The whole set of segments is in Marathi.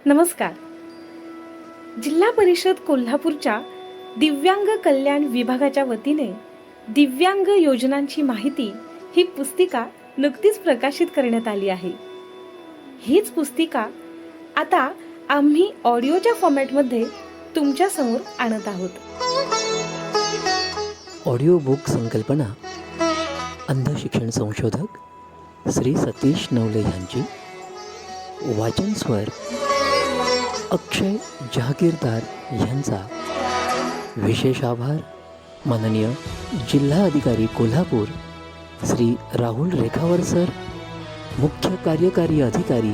नमस्कार. जिल्हा परिषद कोल्हापूरच्या दिव्यांग कल्याण विभागाच्या वतीने दिव्यांग योजनांची माहिती ही पुस्तिका नुकतीच प्रकाशित करण्यात आली आहे. हीच पुस्तिका आता आम्ही ऑडिओच्या फॉर्मॅटमध्ये तुमच्या समोर आणत आहोत. ऑडिओ बुक संकल्पना अंध शिक्षण संशोधक श्री सतीश नवले यांची, वाचन स्वर अक्षय जहागीरदार यांचा. विशेष आभार माननीय जिल्हा अधिकारी कोल्हापूर श्री राहुल रेखावर सर, मुख्य कार्यकारी अधिकारी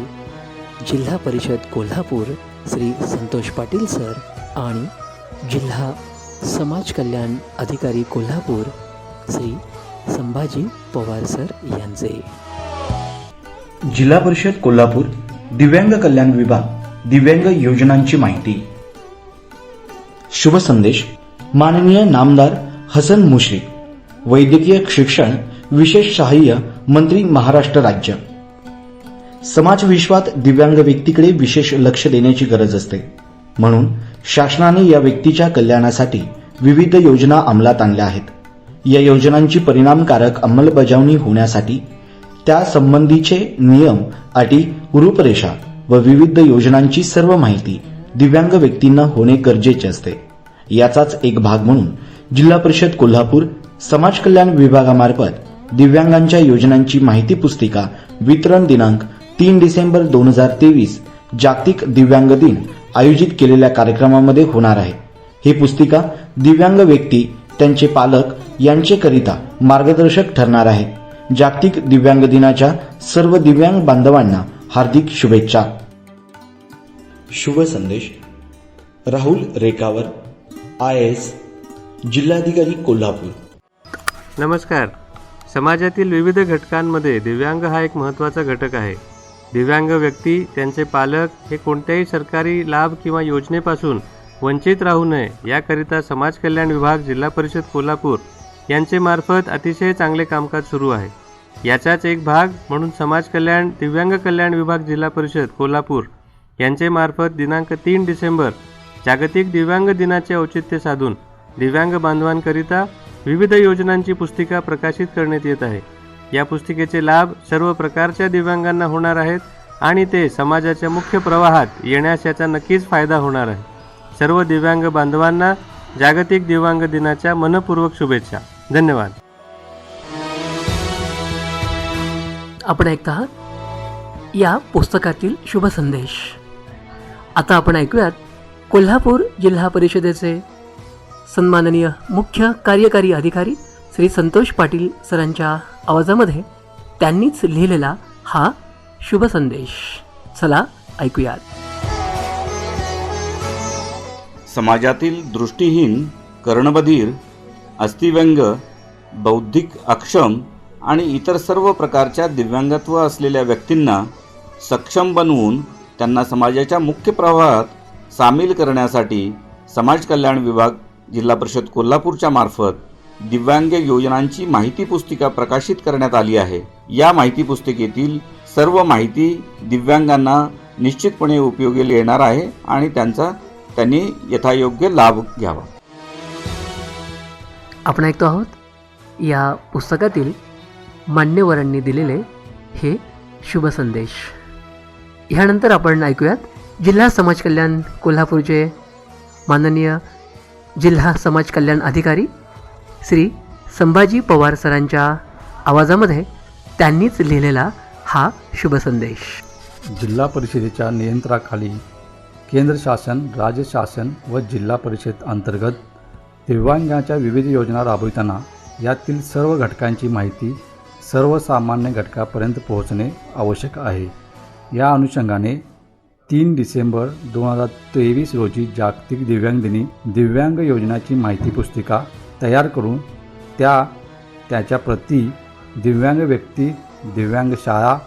जिल्हा परिषद कोल्हापूर श्री संतोष पाटील सर आणि जिल्हा समाज कल्याण अधिकारी कोल्हापूर श्री संभाजी पवार सर यांचे. जिल्हा परिषद कोल्हापूर दिव्यांग कल्याण विभाग दिव्यांग योजनांची माहिती. शुभ संदेश. माननीय नामदार हसन मुश्रीफ, वैद्यकीय शिक्षण विशेष सहाय्य मंत्री महाराष्ट्र राज्य. समाज विश्वात दिव्यांग व्यक्तीकडे विशेष लक्ष देण्याची गरज असते, म्हणून शासनाने या व्यक्तीच्या कल्याणासाठी विविध योजना अंमलात आणल्या आहेत. या योजनांची परिणामकारक अंमलबजावणी होण्यासाठी त्या संबंधीचे नियम, अटी, रूपरेषा व विविध योजनांची सर्व माहिती दिव्यांग व्यक्तींना होणे गरजेचे असते. याचाच एक भाग म्हणून जिल्हा परिषद कोल्हापूर समाज कल्याण विभागामार्फत दिव्यांगांच्या योजनांची माहिती पुस्तिका वितरण दिनांक 3 डिसेंबर 2023 जागतिक दिव्यांग दिन आयोजित केलेल्या कार्यक्रमामध्ये होणार आहे. ही पुस्तिका दिव्यांग व्यक्ती, त्यांचे पालक यांचेकरिता मार्गदर्शक ठरणार आहे. जागतिक दिव्यांग दिनाच्या सर्व दिव्यांग बांधवांना हार्दिक शुभेच्छा. शुभ संदेश. राहुल रेखावर, IAS, जिल्हाधिकारी कोल्हापूर. नमस्कार. समाजातील विविध घटकांमध्ये दिव्यांग हा एक महत्त्वाचा घटक आहे. दिव्यांग व्यक्ती, त्यांचे पालक हे कोणत्याही सरकारी लाभ किंवा योजनेपासून वंचित राहू नये याकरिता समाज कल्याण विभाग जिल्हा परिषद कोल्हापूर यांचे मार्फत अतिशय चांगले कामकाज सुरू आहे. याचाच एक भाग म्हणून समाज कल्याण दिव्यांग कल्याण विभाग जिल्हा परिषद कोल्हापूर यांचे मार्फत दिनांक 3 डिसेंबर जागतिक दिव्यांग दिनाचे औचित्य साधून दिव्यांग बांधवांकरिता विविध योजनांची पुस्तिका प्रकाशित करण्यात येत आहे. या पुस्तिकेचे लाभ सर्व प्रकारच्या दिव्यांगांना होणार आहेत आणि ते समाजाच्या मुख्य प्रवाहात येण्यास याचा नक्कीच फायदा होणार आहे. सर्व दिव्यांग बांधवांना जागतिक दिव्यांग दिनाच्या मनपूर्वक शुभेच्छा. धन्यवाद. आपण ऐकत आहात या पुस्तकातील शुभ संदेश. आता आपण ऐकूयात कोल्हापूर जिल्हा परिषदेचे सन्माननीय मुख्य कार्यकारी अधिकारी श्री संतोष पाटील सरांच्या आवाजामध्ये त्यांनीच लिहिलेला हा शुभ संदेश. चला ऐकूयात. समाजातील दृष्टीहीन, कर्णबधीर, अस्थिव्यंग, बौद्धिक अक्षम आणि इतर सर्व प्रकारच्या दिव्यांगत्व असलेल्या व्यक्तींना सक्षम बनवून त्यांना समाजाच्या मुख्य प्रवाहात सामील करण्यासाठी समाज कल्याण विभाग जिल्हा परिषद कोल्हापूरच्या मार्फत दिव्यांग योजनांची माहिती पुस्तिका प्रकाशित करण्यात आली आहे. या माहिती पुस्तिकेतील सर्व माहिती दिव्यांगांना निश्चितपणे उपयोगी येणार आहे आणि त्यांनी यथायोग्य लाभ घ्यावा. आपण ऐकतो आहोत या पुस्तकातील मान्यवरांनी दिलेले हे शुभ संदेश. ह्यानंतर आपण ऐकूयात जिल्हा समाज कल्याण कोल्हापूरचे माननीय जिल्हा समाज कल्याण अधिकारी श्री संभाजी पवार सरांच्या आवाजामध्ये त्यांनीच लिहिलेला हा शुभ संदेश. जिल्हा परिषदेच्या नियंत्रणाखाली केंद्र शासन, राज्य शासन व जिल्हा परिषद अंतर्गत दिव्यांगांच्या विविध योजना राबविताना यातील सर्व घटकांची माहिती सर्वसामान्य घटकापर्यंत पोहोचणे आवश्यक आहे. या अनुषंगाने 3 डिसेंबर 2023 रोजी जागतिक दिव्यांग दिनी दिव्यांग योजनाची माहिती पुस्तिका तयार करून त्याच्या प्रती दिव्यांग व्यक्ती, दिव्यांग शाळा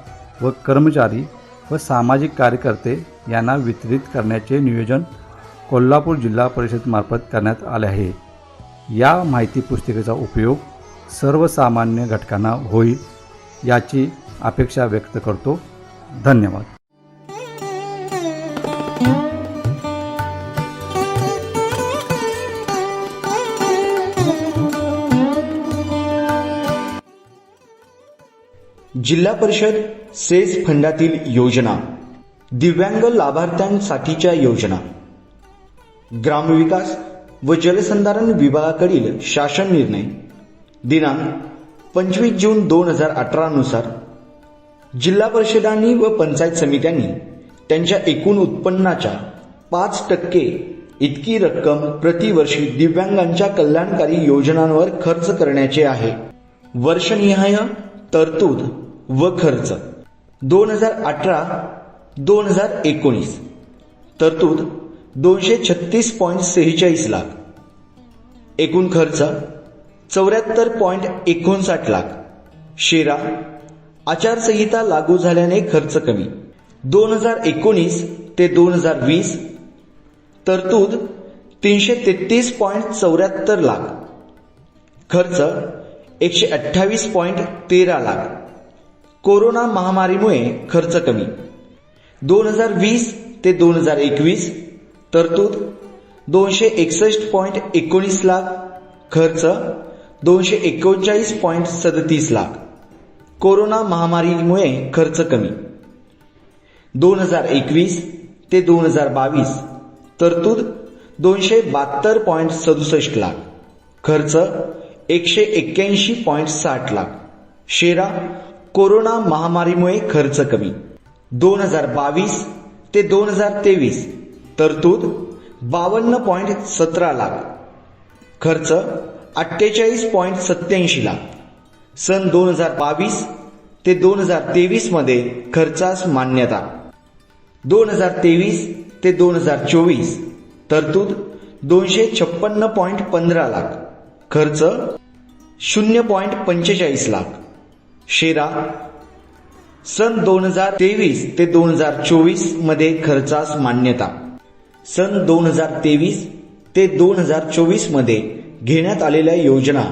व कर्मचारी व सामाजिक कार्यकर्ते यांना वितरित करण्याचे नियोजन कोल्हापूर जिल्हा परिषदेमार्फत करण्यात आले आहे. या माहिती पुस्तिकेचा उपयोग सर्वसामान्य घटकांना होईल याची अपेक्षा व्यक्त करतो. धन्यवाद. जिल्हा परिषद सेस फंडातील योजना, दिव्यांग लाभार्थ्यांसाठीच्या योजना, ग्रामविकास व जलसंधारण विभागाकडील शासन निर्णय दिनांक 25 जून 2018 नुसार जिल्हा परिषदांनी व पंचायत समित्यांनी त्यांच्या एकूण उत्पन्नाच्या 5% इतकी रक्कम प्रतिवर्षी दिव्यांगांच्या कल्याणकारी योजनांवर खर्च करण्याचे आहे. वर्षनिहाय तरतूद व खर्च 2018-2019 तरतूद 236.46 लाख, एकूण खर्च 74.59 लाख. शेरा आचारसंहिता लागू झाल्याने खर्च कमी. 2019 ते 2020 तरतूद 333.74 लाख, खर्च 128.13 लाख. कोरोना महामारीमुळे खर्च कमी. 2020 ते 2021 तरतूद 261.19 लाख, खर्च 239.37 लाख. कोरोना महामारीमुळे खर्च कमी. 2021 ते 2022 तरतूद 272.67 लाख, खर्च 181.60 लाख. शेरा कोरोना महामारीमुळे खर्च कमी. 2022 ते 2023 तरतूद 52.17 लाख, खर्च 48.87 लाख. सन 2022 ते 2023 मध्ये खर्चास मान्यता. 2023 ते 2024 तरतूद 256.15 लाख, खर्च 0.45 लाख. शेरा सन 2023 ते 2024 मध्ये खर्चास मान्यता. सन 2023 ते 2024 मध्ये घेण्यात आलेल्या योजना,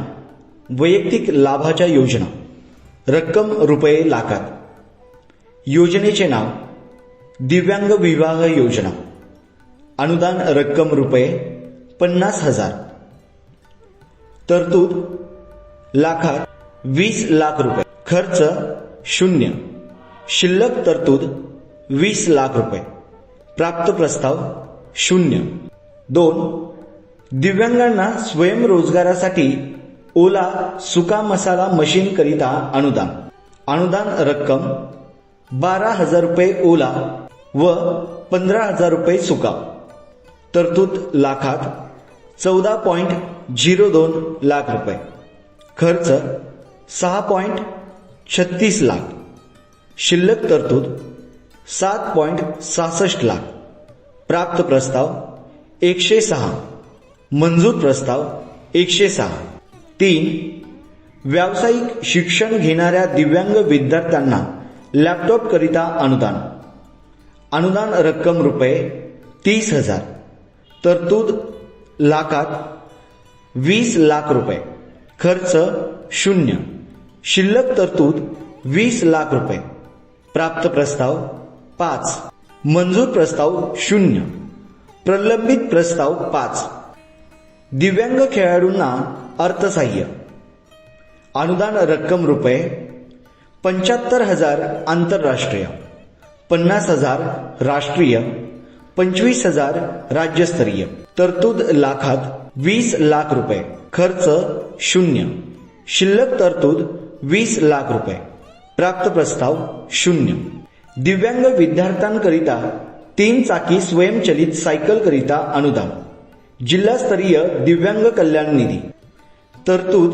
वैयक्तिक लाभाच्या योजना, रक्कम रुपये लाखात. योजनेचे नाव दिव्यांग विवाह योजना. अनुदान रक्कम रुपये 50,000. तरतूद लाखात 20 लाख रुपये. खर्च 0. शिल्लक तरतूद 20 लाख रुपये. प्राप्त प्रस्ताव 0. 2. दिव्यांगांना स्वयंरोजगारासाठी ओला सुका मसाला मशीन करिता अनुदान. अनुदान रक्कम 12,000 रुपये ओला व 15,000 रुपये सुका. तरतूद लाखात 14.02 लाख रुपये. खर्च 6.36 लाख. शिल्लक तरतूद 7.66 लाख. प्राप्त प्रस्ताव 106. मंजूर प्रस्ताव 106. 3. व्यावसायिक शिक्षण घेणाऱ्या दिव्यांग विद्यार्थ्यांना लॅपटॉप करिता अनुदान. अनुदान रक्कम रुपये 30,000. तरतूद लाखात 20 लाख रुपये. खर्च 0. शिल्लक तरतूद 20 लाख रुपये. प्राप्त प्रस्ताव 5. मंजूर प्रस्ताव 0. प्रलंबित प्रस्ताव 5. दिव्यांग खेळाडूंना अर्थसहाय्य. अनुदान रक्कम रुपये 75,000 आंतरराष्ट्रीय, 50,000 राष्ट्रीय, 25,000 राज्यस्तरीय. तरतूद लाखात 20 लाख रुपये. खर्च 0. शिल्लक तरतूद 20 लाख रुपये. प्राप्त प्रस्ताव 0. दिव्यांग विद्यार्थ्यांकरिता 3 चाकी स्वयंचलित सायकल करिता अनुदान. जिल्हास्तरीय दिव्यांग कल्याण निधी. तरतूद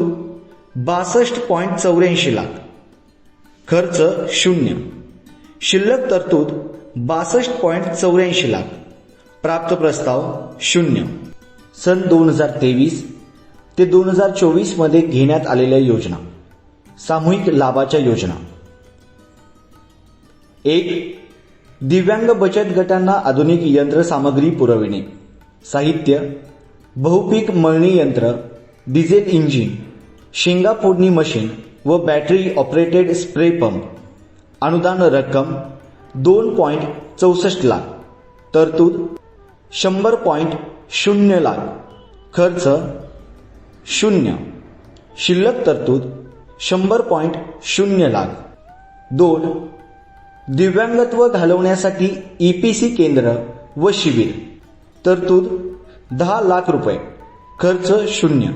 62.84 लाख. खर्च 0. शिल्लक तरतूद 62.84 लाख. प्राप्त प्रस्ताव 0. सन 2023 ते 2024 मध्ये घेण्यात आलेल्या योजना, सामूहिक लाभाच्या योजना. 1. दिव्यांग बचत गटांना आधुनिक यंत्रसामग्री पुरविणे. साहित्य: बहुपीक मळणी यंत्र, डिझेल इंजिन, शेंगा फोडणी मशीन व बॅटरी ऑपरेटेड स्प्रे पंप. अनुदान रक्कम 2.64 लाख. तरतूद 100.0 लाख. खर्च 0. शिल्लक तरतूद 100.0 लाख. 2. दिव्यांगत्व घालवण्यासाठी EPC केंद्र व शिबिर, तरतूद 10 लाख रुपये, खर्च शून्य,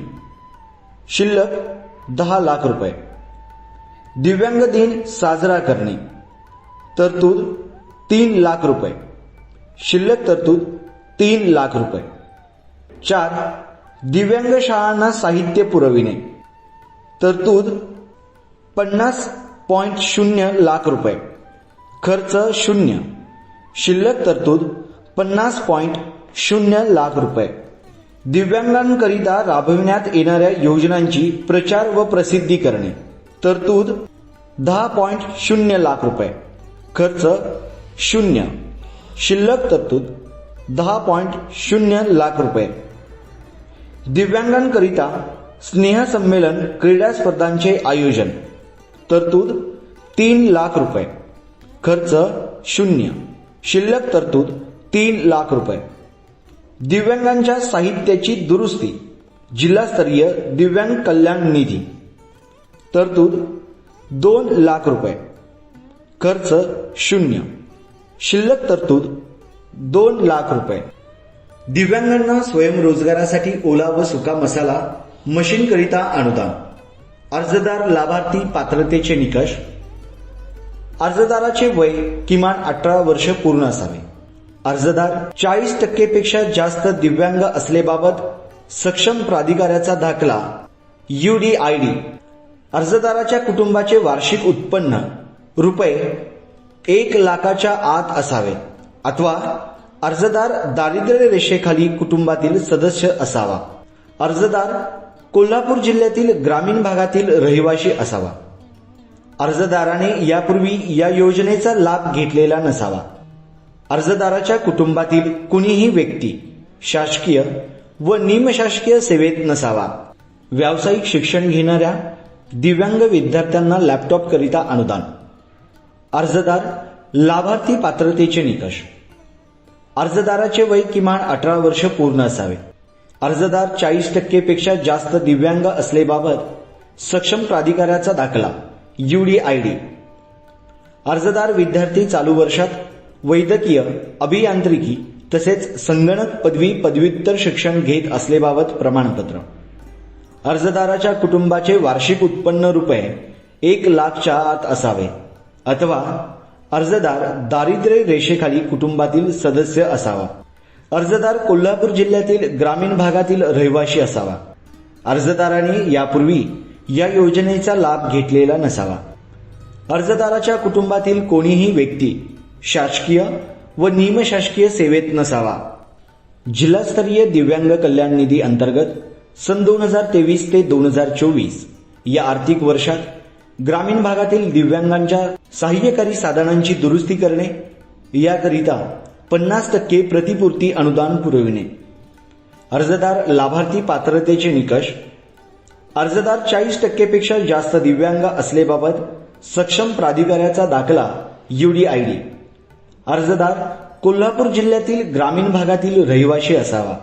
शिल्लक 10 लाख रुपये. दिव्यांग दिन साजरा करणे, तरतूद 3 लाख रुपये, शिल्लक तरतूद 3 लाख रुपये. 4. दिव्यांग शाळांना साहित्य पुरविणे, तरतूद 50.0 लाख रुपये, खर्च शून्य, शिल्लक तरतूद 50.0 लाख रुपये. दिव्यांगांकरिता राबविण्यात येणाऱ्या योजनांची प्रचार व प्रसिद्धी करणे, तरतूद 10.0 लाख रुपये, खर्च शून्य, शिल्लक तरतूद 10.0 लाख रुपये. दिव्यांगांकरिता स्नेहसंमेलन क्रीडा स्पर्धांचे आयोजन, तरतूद 3 लाख रुपये, खर्च शून्य, शिल्लक तरतूद 3 लाख रुपये. दिव्यांगांच्या साहित्याची दुरुस्ती, जिल्हास्तरीय दिव्यांग कल्याण निधी, तरतूद 2 लाख रुपये, खर्च शून्य, शिल्लक तरतूद 2 लाख रुपये. दिव्यांगांना स्वयंरोजगारासाठी ओला व सुका मसाला मशीनकरिता अनुदान. अर्जदार लाभार्थी पात्रतेचे निकष. अर्जदाराचे वय किमान 18 वर्ष पूर्ण असावे. अर्जदार 40% पेक्षा जास्त दिव्यांग असलेबाबत सक्षम प्राधिकाऱ्याचा दाखला UDID. अर्जदाराच्या कुटुंबाचे वार्षिक उत्पन्न रुपये 1 लाखाच्या आत असावे अथवा अर्जदार दारिद्र्य रेषेखाली कुटुंबातील सदस्य असावा. अर्जदार कोल्हापूर जिल्ह्यातील ग्रामीण भागातील रहिवासी असावा. अर्जदाराने यापूर्वी या योजनेचा लाभ घेतलेला नसावा. अर्जदाराच्या कुटुंबातील कुणीही व्यक्ती शासकीय व निमशासकीय सेवेत नसावा. व्यावसायिक शिक्षण घेणाऱ्या दिव्यांग विद्यार्थ्यांना लॅपटॉप करिता अनुदान. अर्जदार लाभार्थी पात्रतेचे निकष. अर्जदाराचे वय किमान 18 वर्ष पूर्ण असावे. अर्जदार 40% पेक्षा जास्त दिव्यांग असलेबाबत सक्षम प्राधिकाऱ्याचा दाखला UDID. अर्जदार विद्यार्थी चालू वर्षात वैद्यकीय, अभियांत्रिकी तसेच संगणक पदवी पदव्युत्तर शिक्षण घेत असलेबाबत प्रमाणपत्र. अर्जदाराच्या कुटुंबाचे वार्षिक उत्पन्न रुपये 1 लाखच्या आत असावे अथवा अर्जदार दारिद्र्य रेषेखाली कुटुंबातील सदस्य असावा. अर्जदार कोल्हापूर जिल्ह्यातील ग्रामीण भागातील रहिवासी असावा. अर्जदाराने यापूर्वी या योजनेचा लाभ घेतलेला नसावा. अर्जदाराच्या कुटुंबातील कोणीही व्यक्ती शासकीय व निमशासकीय सेवेत नसावा. जिल्हास्तरीय दिव्यांग कल्याण निधी अंतर्गत सन 2023 ते 2024 या आर्थिक वर्षात ग्रामीण भागातील दिव्यांगांच्या सहाय्यकारी साधनांची दुरुस्ती करणे, याकरिता 50% प्रतिपूर्ती अनुदान पुरविणे. अर्जदार लाभार्थी पात्रतेचे निकष. अर्जदार 40% पेक्षा जास्त दिव्यांग असलेबाबत सक्षम प्राधिकाऱ्याचा दाखला UDID. अर्जदार कोल्हापूर जिल्ह्यातील ग्रामीण भागातील रहिवासी असावा.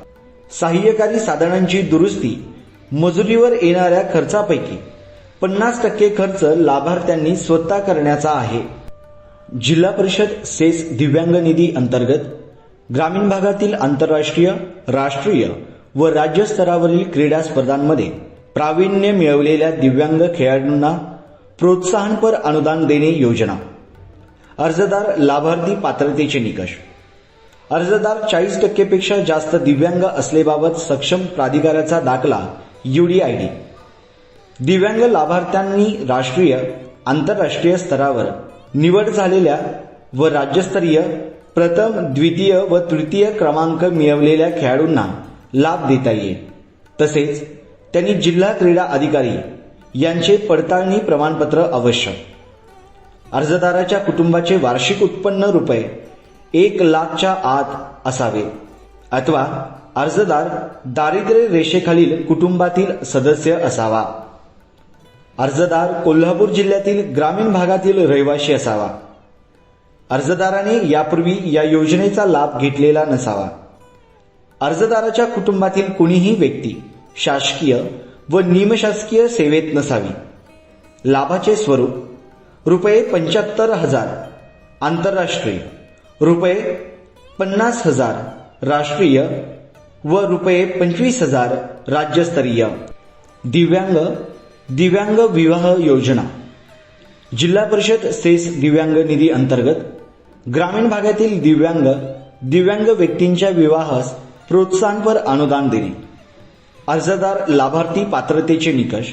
सहाय्यकारी साधनांची दुरुस्ती मजुरीवर येणाऱ्या खर्चापैकी 50% खर्च लाभार्थ्यांनी स्वतः करण्याचा आहे. जिल्हा परिषद सेस दिव्यांग निधी अंतर्गत ग्रामीण भागातील आंतरराष्ट्रीय, राष्ट्रीय व राज्य स्तरावरील क्रीडा स्पर्धांमध्ये प्रावीण्य मिळवलेल्या दिव्यांग खेळाडूंना प्रोत्साहनपर अनुदान देणे योजना. अर्जदार लाभार्थी पात्रतेचे निकष. अर्जदार 40% पेक्षा जास्त दिव्यांग असलेबाबत सक्षम प्राधिकाऱ्याचा दाखला UDID. दिव्यांग लाभार्थ्यांनी राष्ट्रीय, आंतरराष्ट्रीय स्तरावर निवड झालेल्या व राज्यस्तरीय प्रथम, द्वितीय व तृतीय क्रमांक मिळवलेल्या खेळाडूंना लाभ देता येईल. तसेच त्यांनी जिल्हा क्रीडा अधिकारी यांचे पडताळणी प्रमाणपत्र आवश्यक. अर्जदाराच्या कुटुंबाचे वार्षिक उत्पन्न रुपये 1 लाखच्या आत असावे अथवा अर्जदार दारिद्र्य रेषेखालील कुटुंबातील सदस्य असावा. अर्जदार कोल्हापूर जिल्ह्यातील ग्रामीण भागातील रहिवासी असावा. अर्जदाराने यापूर्वी या योजनेचा लाभ घेतलेला नसावा. अर्जदाराच्या कुटुंबातील कुणीही व्यक्ती शासकीय व निमशासकीय सेवेत नसावी. लाभाचे स्वरूप. रुपये 75,000 आंतरराष्ट्रीय, रुपये 50,000 राष्ट्रीय व रुपये 25,000 राज्यस्तरीय. दिव्यांग विवाह योजना. जिल्हा परिषद सेस दिव्यांग निधी अंतर्गत ग्रामीण भागातील दिव्यांग व्यक्तींच्या विवाहास प्रोत्साहनपर अनुदान देणे. अर्जदार लाभार्थी पात्रतेचे निकष.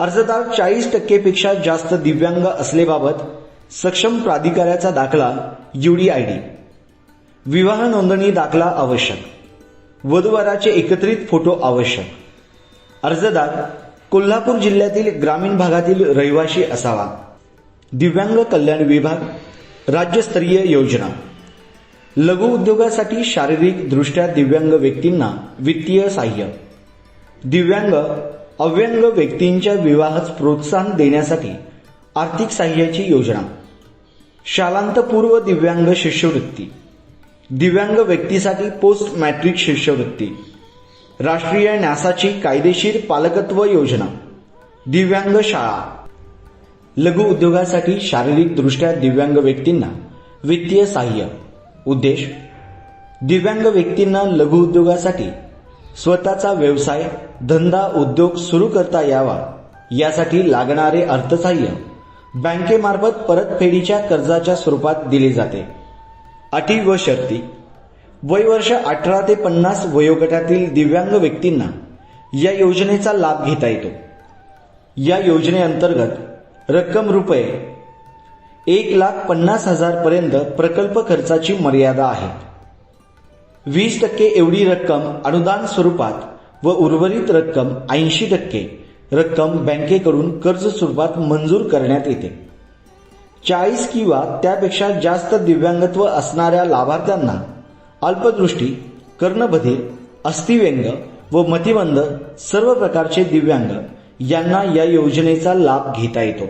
अर्जदार 40% पेक्षा जास्त दिव्यांग असलेबाबत सक्षम प्राधिकाऱ्याचा दाखला UDID. विवाह नोंदणी दाखला आवश्यक. वधूवराचे एकत्रित फोटो आवश्यक. अर्जदार कोल्हापूर जिल्ह्यातील ग्रामीण भागातील रहिवासी असावा. दिव्यांग कल्याण विभाग राज्यस्तरीय योजना. लघु उद्योगासाठी शारीरिक दृष्ट्या दिव्यांग व्यक्तींना वित्तीय सहाय्य. अव्यंग व्यक्तींच्या विवाहास प्रोत्साहन देण्यासाठी आर्थिक सहाय्याची योजना. शालांतपूर्व दिव्यांग शिष्यवृत्ती. दिव्यांग व्यक्तीसाठी पोस्ट मॅट्रिक शिष्यवृत्ती. राष्ट्रीय न्यासाची कायदेशीर पालकत्व योजना. दिव्यांग शाळा. लघु उद्योगासाठी शारीरिक दृष्ट्या दिव्यांग व्यक्तींना वित्तीय सहाय्य. उद्देश दिव्यांग व्यक्तींना लघु उद्योगासाठी स्वतःचा व्यवसाय धंदा उद्योग सुरू करता यावा यासाठी लागणारे अर्थसहाय्य बँकेमार्फत परतफेडीच्या कर्जाच्या स्वरूपात दिले जाते. अटी व शर्ती. वयवर्ष 18 ते 50 वयोगटातील दिव्यांग व्यक्तींना या योजनेचा लाभ घेता येतो. या योजनेअंतर्गत रक्कम रुपये 1,50,000 पर्यंत प्रकल्प खर्चाची मर्यादा आहे. 20% एवढी रक्कम अनुदान स्वरूपात व उर्वरित रक्कम 80% रक्कम बँकेकडून कर्ज स्वरूपात मंजूर करण्यात येते. 40 किंवा त्यापेक्षा जास्त दिव्यांगत्व असणाऱ्या लाभार्थ्यांना अल्पदृष्टी, कर्णबधिर, अस्थिव्यंग व मतिमंद सर्व प्रकारचे दिव्यांग यांना या योजनेचा लाभ घेता येतो.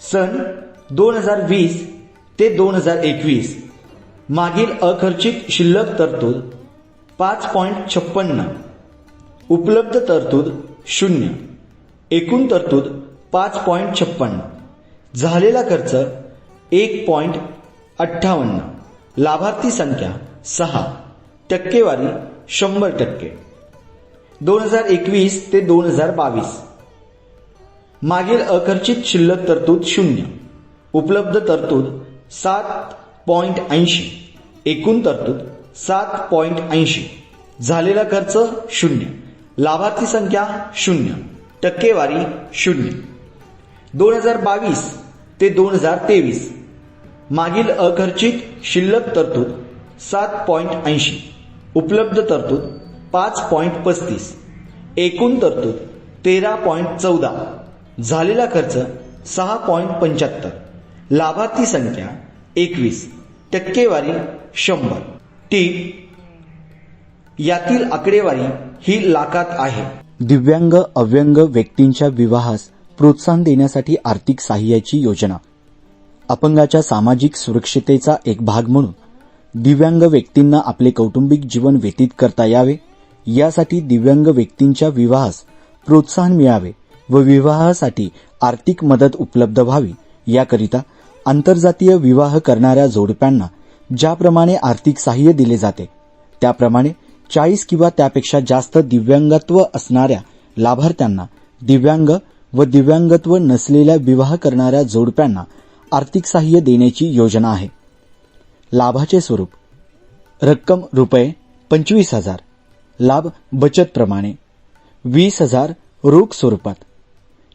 सन 2020 ते 2021 मागील अखर्चित शिल्लक तरतूद 5.56. उपलब्ध तरतूद 0. एकूण तरतूद 5.56. झालेला खर्च 1.58. लाभार्थी संख्या 6. टक्केवारी 100%. 2021 ते 2022 मागील अखर्चित शिल्लक तरतूद 0. उपलब्ध तरतूद 7.80. एकूण तरतूद 7.80. झालेला खर्च 0. लाभार्थी संख्या 0. टक्केवारी 0. 2022 ते 2023 मागील अखर्चित शिल्लक तरतूद 7.80. उपलब्ध तरतूद 5.35. एकूण तरतूद 13.14. झालेला खर्च 6.75. लाभार्थी संख्या 21. टक्केवारी 100. टीप यातील आकडेवारी ही लाखात आहे. दिव्यांग अव्यंग व्यक्तींच्या विवाहास प्रोत्साहन देण्यासाठी आर्थिक सहाय्याची योजना. अपंगाच्या सामाजिक सुरक्षितेचा एक भाग म्हणून दिव्यांग व्यक्तींना आपले कौटुंबिक जीवन व्यतीत करता यावे यासाठी दिव्यांग व्यक्तींच्या विवाहास प्रोत्साहन मिळावे व विवाहासाठी आर्थिक मदत उपलब्ध व्हावी याकरिता आंतरजातीय विवाह करणाऱ्या जोडप्यांना ज्याप्रमाणे आर्थिक सहाय्य दिले जाते त्याप्रमाणे 40 किंवा त्यापेक्षा जास्त दिव्यांगत्व असणाऱ्या लाभार्थ्यांना दिव्यांग व दिव्यांगत्व नसलेल्या विवाह करणाऱ्या जोडप्यांना आर्थिक सहाय्य देण्याची योजना आहे. लाभाचे स्वरूप रक्कम रुपये 25,000. लाभ बचत प्रमाणे 20,000 रोख स्वरूपात,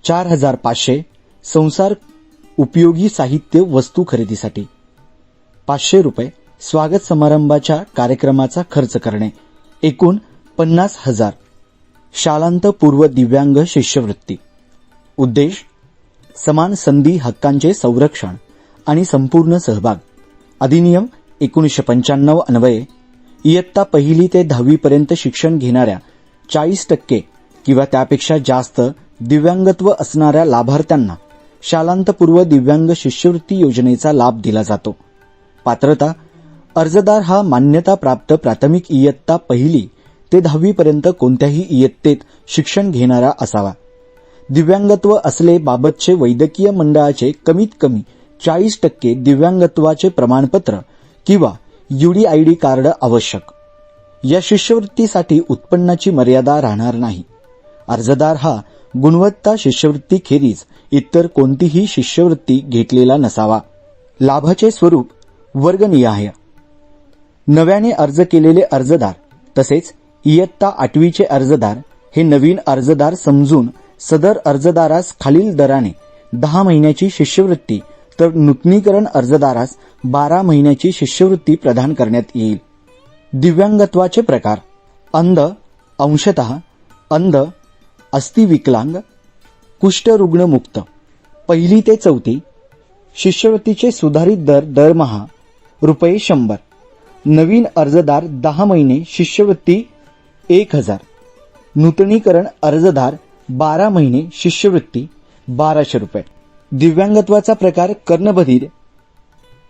4,500 संसार उपयोगी साहित्य वस्तू खरेदीसाठी, 500 रुपये स्वागत समारंभाच्या कार्यक्रमाचा खर्च करणे, एकूण 50,000. शालांत पूर्व दिव्यांग शिष्यवृत्ती. उद्देश समान संधी हक्कांचे संरक्षण आणि संपूर्ण सहभाग. अधिनियम 1995 अन्वये इयत्ता 1ली ते 10वी पर्यंत शिक्षण घेणाऱ्या 40% किंवा त्यापेक्षा जास्त दिव्यांगत्व असणाऱ्या लाभार्थ्यांना शालांतपूर्व दिव्यांग शिष्यवृत्ती योजनेचा लाभ दिला जातो. पात्रता अर्जदार हा मान्यताप्राप्त प्राथमिक इयत्ता 1ली ते 10वी पर्यंत कोणत्याही इयत्तेत शिक्षण घेणारा असावा. दिव्यांगत्व असलेबाबतचे वैद्यकीय मंडळाचे कमीत कमी 40% दिव्यांगत्वाचे प्रमाणपत्र किंवा UDID कार्ड आवश्यक. या शिष्यवृत्तीसाठी उत्पन्नाची मर्यादा राहणार नाही. अर्जदार हा गुणवत्ता शिष्यवृत्ती खेरीज इतर कोणतीही शिष्यवृत्ती घेतलेला नसावा. लाभाचे स्वरूप वर्गनिहाय. नव्याने अर्ज केलेले अर्जदार तसेच इयत्ता 8वीचे अर्जदार हे नवीन अर्जदार समजून सदर अर्जदारास खालील दराने 10 महिन्याची शिष्यवृत्ती तर नूतनीकरण अर्जदारास 12 महिन्याची शिष्यवृत्ती प्रदान करण्यात येईल. दिव्यांगत्वाचे प्रकार: अंध, अंशतः अंध, अस्थिविकलांग, कुष्ठरुग्ण मुक्त. 1ली ते 4थी. शिष्यवृत्तीचे सुधारित दर दरमहा ₹100. नवीन अर्जदार 10 महिने शिष्यवृत्ती 1000. नूतनीकरण अर्जदार 12 महिने शिष्यवृत्ती ₹1200. दिव्यांगत्वाचा प्रकार कर्णबधीर.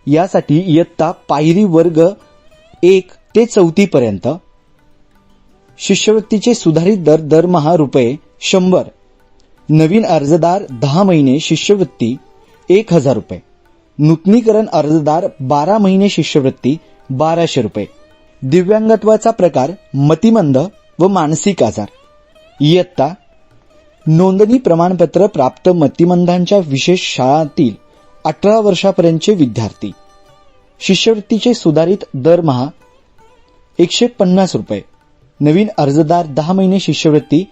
यासाठी इयत्ता पायरी वर्ग 1 ते 4थी पर्यंत. शिष्यवृत्तीचे सुधारित दर दरमहा ₹100. नवीन अर्जदार 10 महिने शिष्यवृत्ती ₹1000. नूतनीकरण अर्जदार 12 महिने शिष्यवृत्ती ₹1200. दिव्यांगत्वाचा प्रकार मतिमंद व मानसिक आजार. इयत्ता नोंदणी प्रमाणपत्र प्राप्त मतिमंदांच्या विशेष शाळांतील 18 वर्षापर्यंतचे विद्यार्थी. शिष्यवृत्तीचे सुधारित दरमहा ₹150. नवीन अर्जदार 10 महिने शिष्यवृत्ती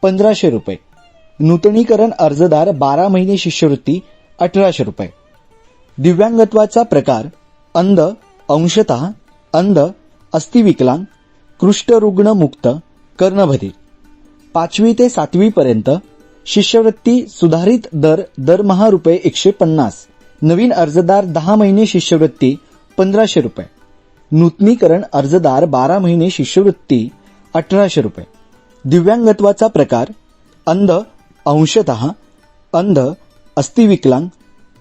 ₹1500. नूतनीकरण अर्जदार 12 महिने शिष्यवृत्ती ₹1800. दिव्यांगत्वाचा प्रकार अंध, अंशतः अंध, अस्थिविकलांग, कुष्ठरुग्ण मुक्त, कर्णबधीर. 5वी ते 7वी पर्यंत. शिष्यवृत्ती सुधारित दर दरमहा ₹150. नवीन अर्जदार 10 महिने शिष्यवृत्ती ₹1500. नूतनीकरण अर्जदार 12 महिने शिष्यवृत्ती ₹1800. दिव्यांगत्वाचा प्रकार अंध, अंशतः अंध, अस्थिविकलांग,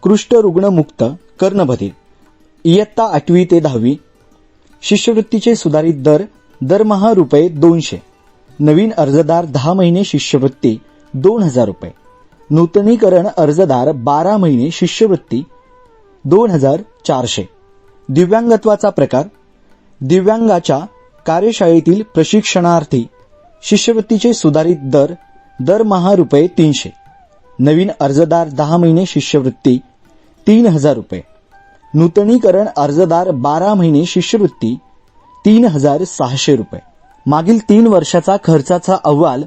कुष्ठरुग्ण मुक्त, कर्णबधीर. इयत्ता 8वी ते 10वी. शिष्यवृत्तीचे सुधारित दर दरमहा ₹200. नवीन अर्जदार 10 महिने शिष्यवृत्ती ₹2000. नूतनीकरण अर्जदार 12 महिने शिष्यवृत्ती ₹2400. दिव्यांगत्वाचा प्रकार दिव्यांगाच्या कार्यशाळेतील प्रशिक्षणार्थी. शिष्यवृत्तीचे सुधारित दर दरमहा ₹300. नवीन अर्जदार 10 महिने शिष्यवृत्ती ₹3000. नूतनीकरण अर्जदार 12 महिने शिष्यवृत्ती ₹3600. मागील 3 वर्षाचा खर्चाचा अहवाल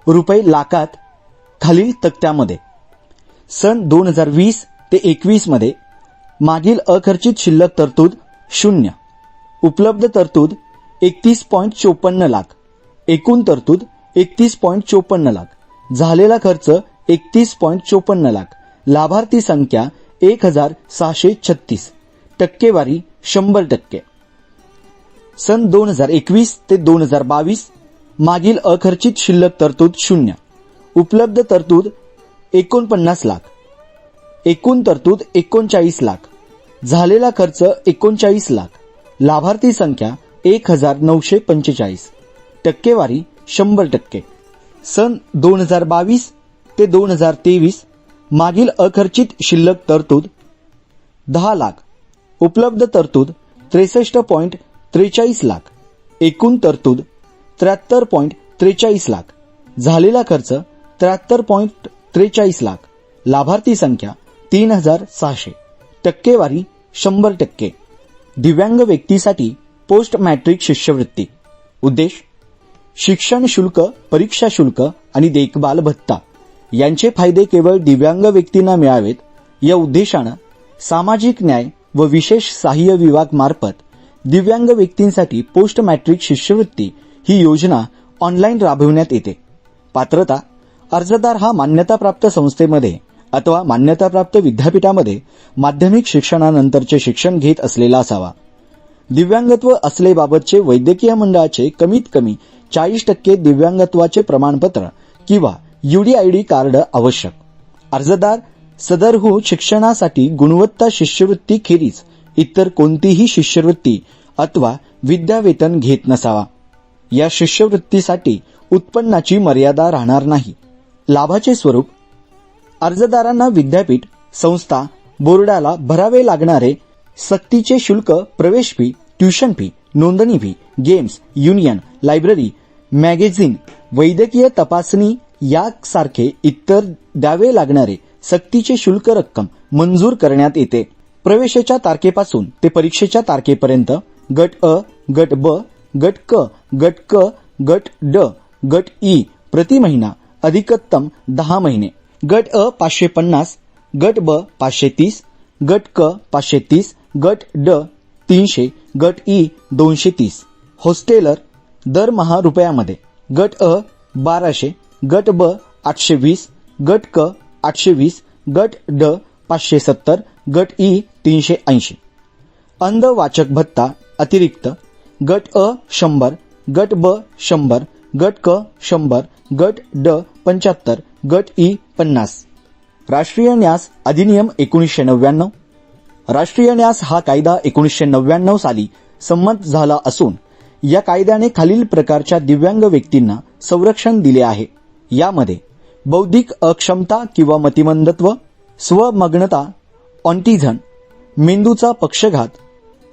₹1,00,000 खालील तक्त्यामध्ये. सन 2020 ते 21 मध्ये मागील अखर्चित शिल्लक तरतूद 0. उपलब्ध तरतूद 31.54 लाख. एकूण तरतूद 31.54 लाख. झालेला खर्च 31.54 लाख. लाभार्थी संख्या 1636. टक्केवारी 100%. सन 2021 ते 2022 मागील अखर्चित शिल्लक तरतूद 0. उपलब्ध तरतूद 49 लाख. एकूण तरतूद 39 लाख. झालेला खर्च 39 लाख. लाभार्थी संख्या 1945. टक्केवारी 100%. सन 2022 ते 2023 मागील अखर्चित शिल्लक तरतूद 10 लाख. उपलब्ध तरतूद 63.43 लाख. एकूण तरतूद 73.43 लाख. झालेला खर्च 73.43 लाख. लाभार्थी संख्या 3600. टक्केवारी 100%. दिव्यांग व्यक्तीसाठी पोस्ट मॅट्रिक शिष्यवृत्ती. उद्देश: शिक्षण शुल्क, परीक्षा शुल्क आणि देखभाल भत्ता यांचे फायदे केवळ दिव्यांग व्यक्तींना मिळावेत या उद्देशानं सामाजिक न्याय व विशेष सहाय्य विभाग मार्फत दिव्यांग व्यक्तींसाठी पोस्ट मॅट्रिक शिष्यवृत्ती ही योजना ऑनलाईन राबविण्यात येते. पात्रता: अर्जदार हा मान्यताप्राप्त संस्थेमध्ये अथवा मान्यताप्राप्त विद्यापीठामध्ये माध्यमिक शिक्षणानंतरचे शिक्षण घेत असलेला असावा. दिव्यांगत्व असलेबाबतचे वैद्यकीय मंडळाचे कमीत कमी 40% दिव्यांगत्वाचे प्रमाणपत्र किंवा UDID कार्ड आवश्यक. अर्जदार सदरहून शिक्षणासाठी गुणवत्ता शिष्यवृत्ती खेरीज इतर कोणतीही शिष्यवृत्ती अथवा विद्यावेतन घेत नसावा. या शिष्यवृत्तीसाठी उत्पन्नाची मर्यादा राहणार नाही. लाभाचे स्वरूप: अर्जदारांना विद्यापीठ, संस्था, बोर्डाला भरावे लागणारे सक्तीचे शुल्क, प्रवेश फी, ट्युशन फी, नोंदणी fee, games, union, library, magazine, वैद्यकीय तपासणी यासारखे इतर द्यावे लागणारे सक्तीचे शुल्क रक्कम मंजूर करण्यात येते. प्रवेशाच्या तारखेपासून ते परीक्षेच्या तारखेपर्यंत गट अ, गट ब, गट क, गट क, गट ड, गट ई प्रति महिना अधिकतम 10 महिने. गट अ 550, गट ब 530, गट क 530, गट ड 300, गट ई 230. हॉस्टेलर दरमहा रुपयामध्ये: गट अ 1200, गट ब 820, गट क 820, गट ड 570, गट ई 380. अंध वाचक भत्ता अतिरिक्त: गट अ 100, गट ब 100, गट क 100, गट ड 75, गट ई 50. राष्ट्रीय न्यास अधिनियम 1999. राष्ट्रीय न्यास हा कायदा 1999 साली संमत झाला असून या कायद्याने खालील प्रकारच्या दिव्यांग व्यक्तींना संरक्षण दिले आहे. यामध्ये बौद्धिक अक्षमता किंवा मतिमंदत्व, स्वमग्नता, ऑटिझम, मेंदूचा पक्षघात,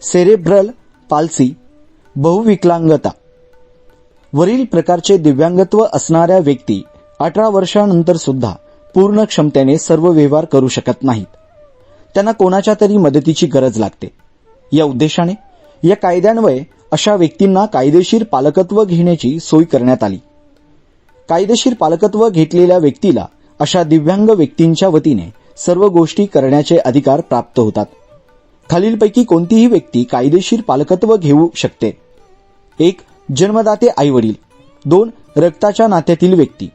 सेरेब्रल पाल्सी, बहुविकलांगता. वरील प्रकारचे दिव्यांगत्व असणाऱ्या व्यक्ती 18 वर्षांनंतर सुद्धा पूर्ण क्षमतेने सर्व व्यवहार करू शकत नाहीत. त्यांना कोणाच्या तरी मदतीची गरज लागते. या उद्देशाने या कायद्यान्वये अशा व्यक्तींना कायदेशीर पालकत्व घेण्याची सोय करण्यात आली. कायदेशीर पालकत्व घेतलेल्या व्यक्तीला अशा दिव्यांग व्यक्तींच्या वतीने सर्व गोष्टी करण्याचे अधिकार प्राप्त होतात. खालीलपैकी कोणतीही व्यक्ती कायदेशीर पालकत्व घेऊ शकते: 1. जन्मदाते आईवडील. 2. रक्ताच्या नात्यातील व्यक्ती.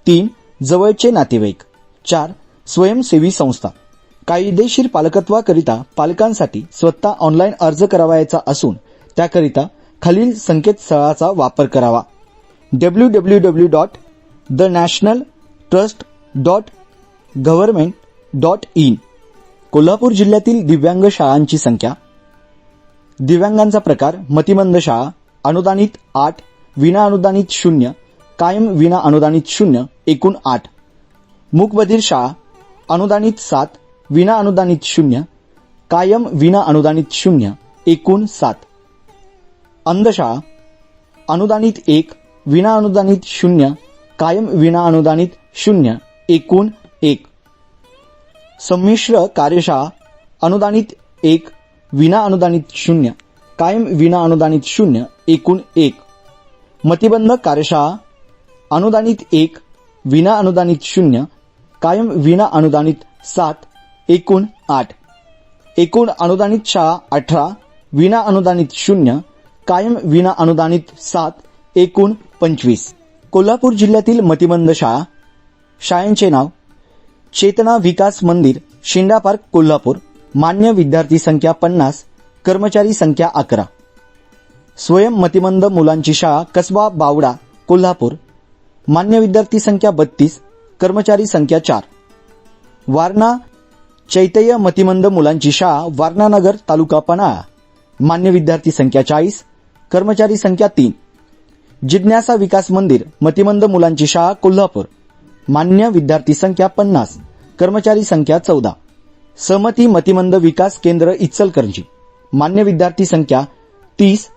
3. जवळचे नातेवाईक. 4. स्वयंसेवी संस्था. कायदेशीर पालकत्वाकरिता पालकांसाठी स्वतः ऑनलाईन अर्ज करावयाचा असून त्याकरिता खालील संकेतस्थळाचा वापर करावा: www.thenationaltrust.government.in. कोल्हापूर जिल्ह्यातील दिव्यांग शाळांची संख्या: दिव्यांगांचा प्रकार: मतिमंद शाळा, अनुदानित 8, विना अनुदानित 0, कायम विना अनुदानित 0, एकूण 8. मूकबधिर शाळा: अनुदानित 7, विना अनुदानित 0, कायम विना अनुदानित 0, एकूण 7. अंधशाळा: अनुदानित 1, विना अनुदानित 0, कायम विना अनुदानित 0, एकूण 1. संमिश्र कार्यशाळा: अनुदानित 1, विना अनुदानित 0, कायम विना अनुदानित 0, एकूण 1. मतिबंध कार्यशाळा: अनुदानित 1, विना अनुदानित 0, कायम विना अनुदानित 7, एकूण 8. एकूण अनुदानित शाळा 18, विना अनुदानित 0, कायम विना अनुदानित 7, एकूण 25. कोल्हापूर जिल्ह्यातील मतिमंद शाळा. शाळेचे नाव: चेतना विकास मंदिर, शिंडा पार्क, कोल्हापूर. मान्य विद्यार्थी संख्या 50, कर्मचारी संख्या 11. स्वयं मतिमंद मुलांची शाळा, कसबा बावडा, कोल्हापूर. मान्य विद्यार्थी संख्या 32, कर्मचारी संख्या 4. वारणा चैतन्य मतिमंद मुलांची शाळा, वारणा नगर, तालुका पन्हाळा. मान्य विद्यार्थी संख्या 40, कर्मचारी संख्या 3. जिज्ञासा विकास मंदिर मतिमंद मुलांची शाळा, कोल्हापूर. मान्य विद्यार्थी संख्या 50, कर्मचारी संख्या 14. समती मतिमंद विकास केंद्र, इचलकरंजी. मान्य विद्यार्थी संख्या 30,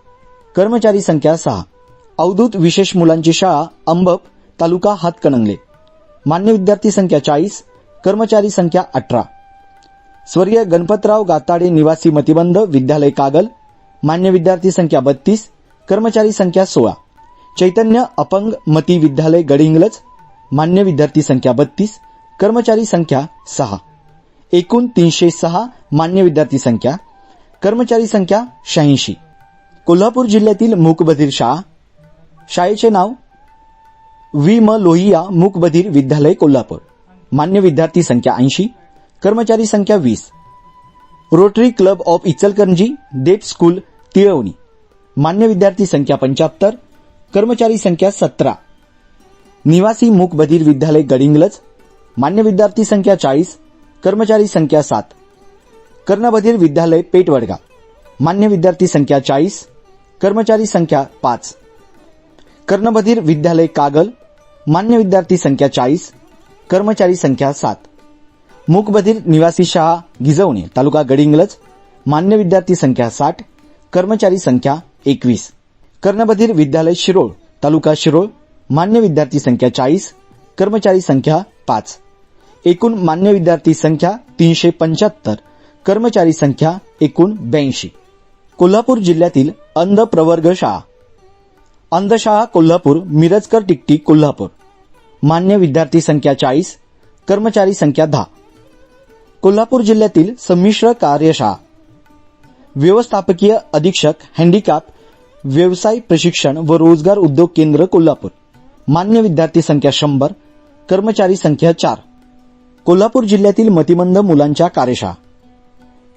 कर्मचारी संख्या 6. अवधूत विशेष मुलांची शाळा, अंबप, तालुका हातकणंगले. मान्य विद्यार्थी संख्या 40, कर्मचारी संख्या 18. स्वर्गीय गणपतराव गाताडे निवासी मतिमंद विद्यालय, कागल. मान्य विद्यार्थी संख्या 32, कर्मचारी संख्या 16. चैतन्य अपंग मती विद्यालय, गडहिंग्लज. मान्य विद्यार्थी संख्या 32, कर्मचारी संख्या 6. एकूण 306 मान्य विद्यार्थी संख्या, कर्मचारी संख्या 86. कोल्हापूर जिल्ह्यातील मूकबधिर शाळा. शाळेचे नाव: वि म लोहिया मूकबधिर विद्यालय, कोल्हापूर. मान्य विद्यार्थी संख्या 80, कर्मचारी संख्या 20. रोटरी क्लब ऑफ इचलकरंजी, डेप स्कूल, तिळवणी. मान्य विद्यार्थी संख्या 75, कर्मचारी संख्या 17. निवासी मूकबधिर विद्यालय, गडहिंग्लज. मान्य विद्यार्थी संख्या 40, कर्मचारी संख्या 7. कर्णबधिर विद्यालय, पेठवडगाव. मान्य विद्यार्थी संख्या 40, कर्मचारी संख्या 5. कर्णबधिर विद्यालय, कागल. मान्य विद्यार्थी संख्या 40, कर्मचारी संख्या 7. मूकबधीर निवासी शाळा गिजवणे तालुका गडिंग्लज, मान्य विद्यार्थी संख्या 60, कर्मचारी संख्या 21. कर्णबधीर विद्यालय शिरोळ तालुका शिरोळ, मान्य विद्यार्थी संख्या 40, कर्मचारी संख्या 5. एकूण मान्य विद्यार्थी संख्या 375, कर्मचारी संख्या एकूण 82. कोल्हापूर जिल्ह्यातील अंध प्रवर्ग शाळा. अंधशाळा कोल्हापूर, मिरजकर टिकटी कोल्हापूर, मान्य विद्यार्थी संख्या 40, कर्मचारी संख्या 10. कोल्हापूर जिल्ह्यातील संमिश्र कार्यशाळा. व्यवस्थापकीय अधीक्षक हँडिकॅप व्यवसाय प्रशिक्षण व रोजगार उद्योग केंद्र कोल्हापूर, मान्य विद्यार्थी संख्या 100, कर्मचारी संख्या 4. कोल्हापूर जिल्ह्यातील मतिमंद मुलांच्या कार्यशाळा.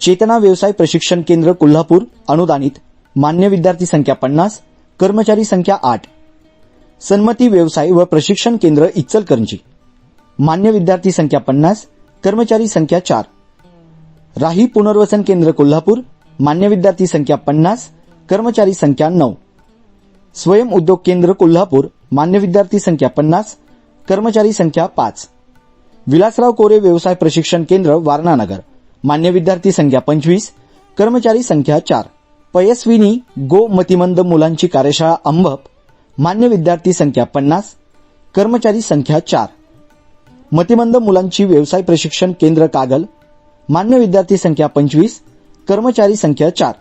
चेतना व्यवसाय प्रशिक्षण केंद्र कोल्हापूर अनुदानित, मान्य विद्यार्थी संख्या 50, कर्मचारी संख्या 8. सन्मती व्यवसाय व प्रशिक्षण केंद्र इचलकरंजी, मान्य विद्यार्थी संख्या 50, कर्मचारी संख्या 4. राही पुनर्वसन केंद्र कोल्हापूर, मान्य विद्यार्थी संख्या 50, कर्मचारी संख्या 9. स्वयं उद्योग केंद्र कोल्हापूर, मान्य विद्यार्थी संख्या 50, कर्मचारी संख्या 5. विलासराव कोरे व्यवसाय प्रशिक्षण केंद्र वारणानगर, मान्य विद्यार्थी संख्या 25, कर्मचारी संख्या 4. पयस्विनी गो मतिमंद मुलांची कार्यशाळा अंबप, मान्य विद्यार्थी संख्या 50, कर्मचारी संख्या 4. मतिमंद मुलांची व्यवसाय प्रशिक्षण केंद्र कागल, मान्य विद्यार्थी संख्या 25, कर्मचारी संख्या 4.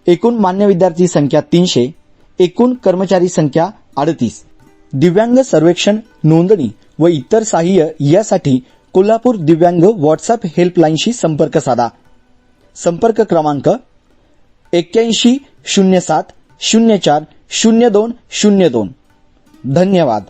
एकूण मान्य विद्यार्थी संख्या 300, एकूण कर्मचारी संख्या 38. दिव्यांग सर्वेक्षण, नोंदणी व इतर सहाय्य यासाठी कोल्हापूर दिव्यांग व्हॉट्सअप हेल्पलाईनशी संपर्क साधा. संपर्क क्रमांक 81 07 04 02 02. धन्यवाद.